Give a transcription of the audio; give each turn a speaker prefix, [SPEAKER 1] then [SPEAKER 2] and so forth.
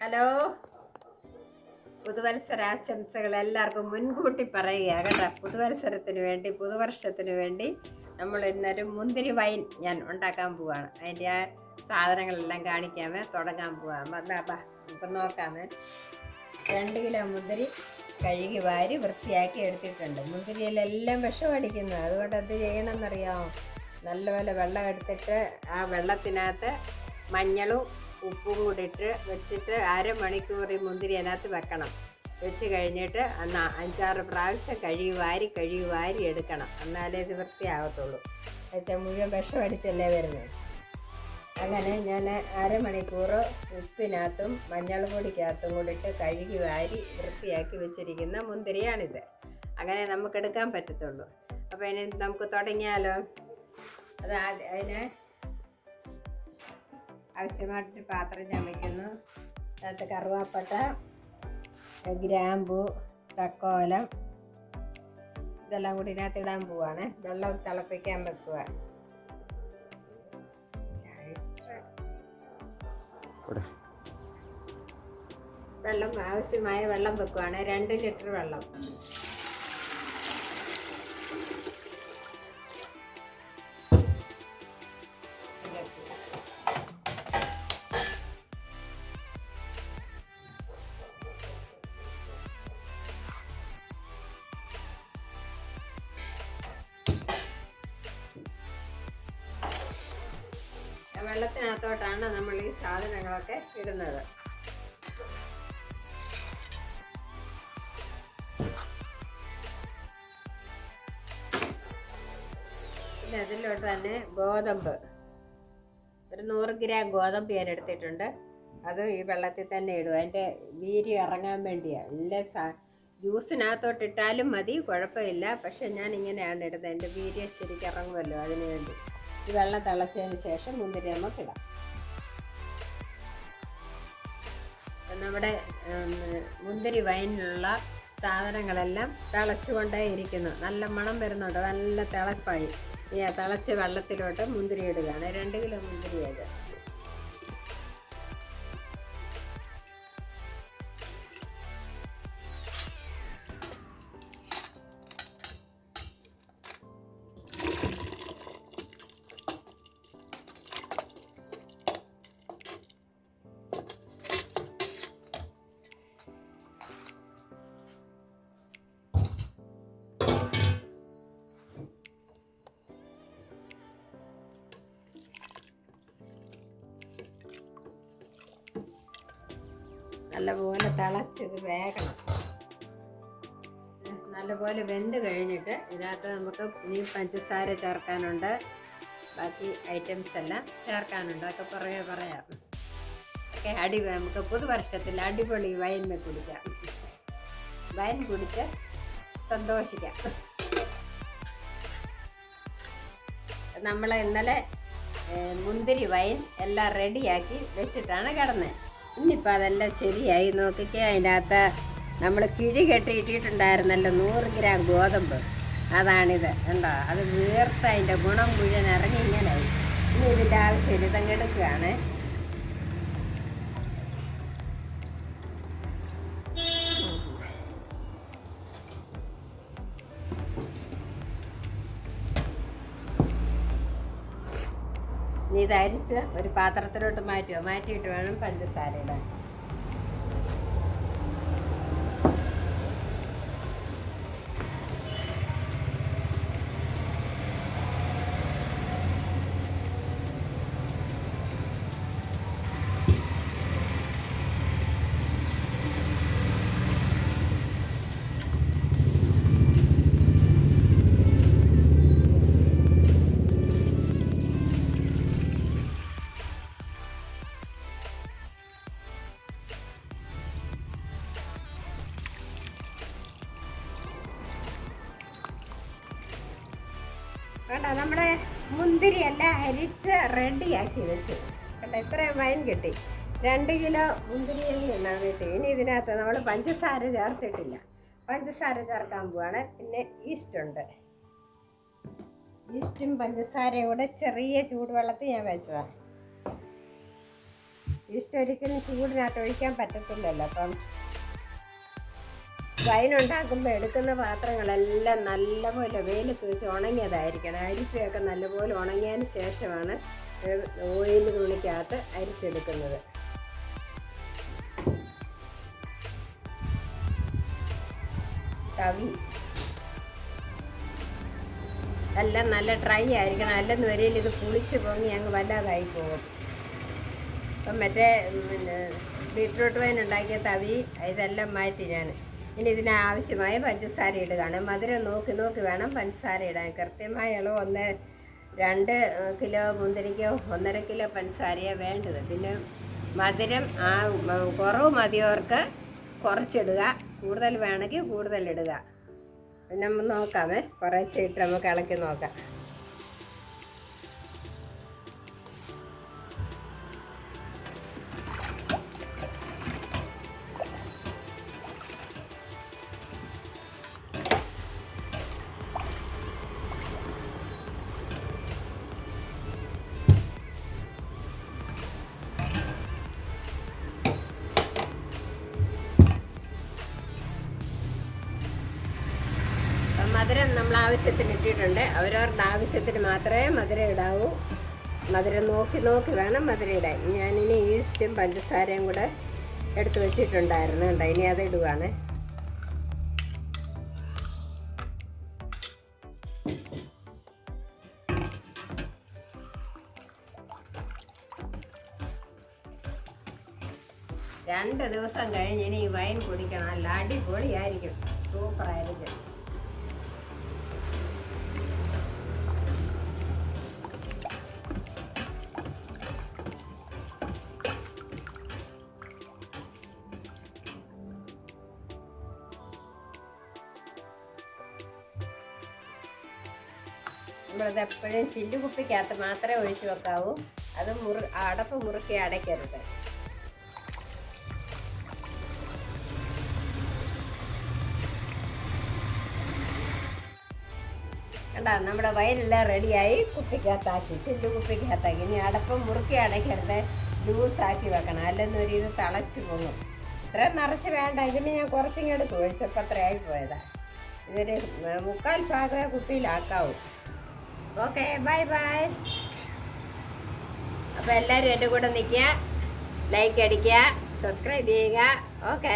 [SPEAKER 1] Hello, പുതുവത്സരാശംസകൾ എല്ലാവർക്കും മുൻകൂട്ടി പറയുക കേട്ടോ. പുതുവത്സരത്തിന് വേണ്ടി, പുതുവർഷത്തിന് വേണ്ടി നമ്മൾ ഇന്നൊരു മുന്തിരി വൈൻ ഞാൻ ഉണ്ടാക്കാൻ പോവാണ്. അതിൻ്റെ ആ സാധനങ്ങളെല്ലാം കാണിക്കാമേ, തുടങ്ങാൻ പോവാം. നമുക്ക് നോക്കാമേ. 2 കിലോ മുന്തിരി കഴുകി വാരി വൃത്തിയാക്കി എടുത്തിട്ടുണ്ട്. മുന്തിരിയിലെല്ലാം വിഷം അടിക്കുന്നത്, അതുകൊണ്ട് എന്ത് ചെയ്യണമെന്നറിയാമോ? നല്ലപോലെ വെള്ളം എടുത്തിട്ട് ആ വെള്ളത്തിനകത്ത് മഞ്ഞളും ഉപ്പും കൂടി ഇട്ട് വെച്ചിട്ട് അരമണിക്കൂർ ഈ മുന്തിരി അതിനകത്ത് വെക്കണം. വെച്ച് കഴിഞ്ഞിട്ട് 5-6 പ്രാവശ്യം കഴുകി വാരി എടുക്കണം. എന്നാലേ ഇത് വൃത്തിയാകത്തുള്ളൂ. വെച്ചാൽ മുഴുവൻ വിഷം അടിച്ചല്ലേ വരുന്നത്. അങ്ങനെ ഞാൻ അരമണിക്കൂർ ഉപ്പിനകത്തും മഞ്ഞൾ പൊടിക്കകത്തും കൂടിയിട്ട് കഴുകി വാരി വൃത്തിയാക്കി വെച്ചിരിക്കുന്ന മുന്തിരിയാണിത്. അങ്ങനെ നമുക്ക് എടുക്കാൻ പറ്റത്തുള്ളൂ. അപ്പോൾ ഇനി നമുക്ക് തുടങ്ങിയാലോ. അതിന് ആവശ്യമായിട്ടൊരു പാത്രം ഞാൻ വയ്ക്കുന്നു. അതിനകത്ത് കറുവാപ്പട്ട, ഗ്രാമ്പു, തക്കോലം ഇതെല്ലാം കൂടി ഇതിനകത്ത് ഇടാൻ പോവാണ്. വെള്ളം തിളപ്പിക്കാൻ വെക്കുക. വെള്ളം ആവശ്യമായ വെള്ളം വെക്കുവാണ്. 2 ലിറ്റർ വെള്ളം. വെള്ളത്തിനകത്തോട്ടാണ് നമ്മൾ ഈ സാധനങ്ങളൊക്കെ ഇടുന്നത്. പിന്നെ അതിലോട്ട് തന്നെ ഗോതമ്പ്, ഒരു 100 ഗ്രാം ഗോതമ്പ് ഞാൻ എടുത്തിട്ടുണ്ട്. അത് ഈ വെള്ളത്തിൽ തന്നെ ഇടും. അതിൻ്റെ വീര്യം ഇറങ്ങാൻ വേണ്ടിയാണ്. എല്ലാ ജ്യൂസിനകത്തോട്ട് ഇട്ടാലും മതി, കുഴപ്പമില്ല. പക്ഷെ ഞാൻ ഇങ്ങനെയാണ് ഇടുന്നത്. എൻ്റെ വീര്യം ശരിക്കും ഇറങ്ങുമല്ലോ, അതിന് വേണ്ടി. ഈ വെള്ളം തിളച്ചതിന് ശേഷം മുന്തിരി നമുക്കിടാം. നമ്മുടെ മുന്തിരി വൈനിലുള്ള സാധനങ്ങളെല്ലാം തിളച്ചുകൊണ്ടേ ഇരിക്കുന്നു. നല്ല മണം വരുന്നുണ്ട്, നല്ല തിളപ്പായി. ഈ തിളച്ച വെള്ളത്തിലോട്ട് മുന്തിരി ഇടുകയാണ്. 2 കിലോ മുന്തിരി അത്. നല്ലപോലെ തിളച്ചത് വേകണം. നല്ലപോലെ വെന്ത് കഴിഞ്ഞിട്ട് ഇതിനകത്ത് നമുക്ക് ഇനി പഞ്ചസാര ചേർക്കാനുണ്ട്. ബാക്കി ഐറ്റംസ് എല്ലാം ചേർക്കാനുണ്ട്. അതൊക്കെ പറയാം. ഒക്കെ നമുക്ക് പുതുവർഷത്തിൽ അടിപൊളി വൈൻ കുടിക്കാം. വൈൻ കുടിച്ച് സന്തോഷിക്കാം. നമ്മൾ ഇന്നലെ മുന്തിരി വൈൻ എല്ലാം റെഡിയാക്കി വെച്ചിട്ടാണ് കിടന്നത്. ഇന്നിപ്പോൾ അതെല്ലാം ശരിയായി. നോക്കിക്കേ, അതിൻ്റെ അകത്ത് നമ്മൾ കിഴി കെട്ടിയിട്ടിട്ടുണ്ടായിരുന്നല്ലോ 100 ഗ്രാം ഗോതമ്പ്. അതാണിത്. കണ്ടോ? അത് വീർത്ത് അതിൻ്റെ ഗുണം മുഴുവൻ ഇറങ്ങി ഇങ്ങനെയായി. ഇനി ഇതിൻ്റെ ആവശ്യമില്ല, ഇതങ്ങ് എടുക്കുകയാണ്. ഇനി ഇത് അരിച്ച് ഒരു പാത്രത്തിലോട്ട് മാറ്റിയിട്ട് വേണം പഞ്ചസാര ഇടാൻ. കേട്ടോ, നമ്മുടെ മുന്തിരി എല്ലാം അരിച്ച് റെഡിയാക്കി വെച്ചു. കേട്ടോ, ഇത്രയും വൈൻ കിട്ടി. 2 കിലോ മുന്തിരിയിൽ നിന്നാണ് കിട്ടി. ഇനി ഇതിനകത്ത് നമ്മൾ പഞ്ചസാര ചേർത്തിട്ടില്ല. പഞ്ചസാര ചേർക്കാൻ പോവാണ്. പിന്നെ ഈസ്റ്റുണ്ട്. ഈസ്റ്റും പഞ്ചസാരയും കൂടെ ചെറിയ ചൂടുവെള്ളത്തിൽ ഞാൻ വെച്ചതാണ്. ഈസ്റ്റ് ഒരിക്കലും ചൂടിനകത്ത് ഒഴിക്കാൻ പറ്റത്തില്ലല്ലോ. അപ്പം വൈൻ ഉണ്ടാക്കുമ്പോൾ എടുക്കുന്ന പാത്രങ്ങളെല്ലാം നല്ലപോലെ വെയിലത്ത് വെച്ച് ഉണങ്ങിയതായിരിക്കണം. അരിപ്പയൊക്കെ നല്ലപോലെ ഉണങ്ങിയതിന് ശേഷമാണ് ഓയിൽ തുണിക്കകത്ത് അരിച്ചെടുക്കുന്നത്. തവി എല്ലാം നല്ല ഡ്രൈ ആയിരിക്കണം, അല്ലെന്ന് വരയിൽ ഇത് പുളിച്ച് പൊങ്ങി അങ്ങ് വല്ലാതായി പോകും. അപ്പം മറ്റേ ബീട്രൂട്ട് വൈൻ ഉണ്ടാക്കിയ തവി ഇതെല്ലാം മാറ്റി ഞാൻ ഇനി ഇതിനാവശ്യമായ പഞ്ചസാര ഇടുകയാണ്. മധുരം നോക്കി നോക്കി വേണം പഞ്ചസാര ഇടാൻ. കൃത്യമായ അളവ് 2 കിലോ മുന്തിരിക്കോ 1.5 കിലോ പഞ്ചസാരയാണ് വേണ്ടത്. പിന്നെ മധുരം കുറവ് മതിയവർക്ക് കുറച്ചിടുക, കൂടുതൽ വേണമെങ്കിൽ കൂടുതൽ ഇടുക. പിന്നെ നമ്മൾ നോക്കാമേ, കുറച്ചിട്ട് നമുക്ക് ഇളക്കി നോക്കാം. മധുരം നമ്മൾ ആവശ്യത്തിന് ഇട്ടിട്ടുണ്ട്. അവരവരുടെ ആവശ്യത്തിന് മാത്രമേ മധുരം ഇടാവൂ. മധുരം നോക്കി നോക്കി വേണം മധുരം ഇടാൻ. ഞാനിനി ഈസ്റ്റും പഞ്ചസാരയും കൂടെ എടുത്ത് വെച്ചിട്ടുണ്ടായിരുന്നു കേട്ടോ. ഇനി അത് ഇടുവാണ്. രണ്ട് ദിവസം കഴിഞ്ഞ് ഇനി ഈ വൈൻ കുടിക്കണം. അല്ല അടിപൊളിയായിരിക്കും, സൂപ്പറായിരിക്കും. നമ്മളത് എപ്പോഴും ചില്ലുകുപ്പിക്കകത്ത് മാത്രമേ ഒഴിച്ചു വെക്കാവൂ. അത് അടപ്പ് മുറുക്കി അടയ്ക്കരുത്. കണ്ടാ, നമ്മുടെ വയലെല്ലാം റെഡിയായി കുപ്പിക്കകത്താക്കി, ചില്ലുകുപ്പിക്കകത്താക്കി. ഇനി അടപ്പ് മുറുക്കി അടയ്ക്കരുത്, ലൂസാക്കി വെക്കണം, അല്ലെന്ന് ഒരു ഇത് തിളച്ചു പോകും. ഇത്ര നിറച്ച് വേണ്ട. ഇതിന് ഞാൻ കുറച്ചിങ്ങെടുത്ത് ഒഴിച്ചപ്പോൾ അത്രയായി പോയതാണ്. ഇതൊരു 3/4 ഭാഗമേ കുപ്പിയിലാക്കാവൂ. Okay, bye bye. അപ്പോൾ എല്ലാവരും എൻ്റെ കൂടെ നിൽക്കുക, ലൈക്ക് അടിക്കുക, സബ്സ്ക്രൈബ് ചെയ്യുക. ഓക്കേ.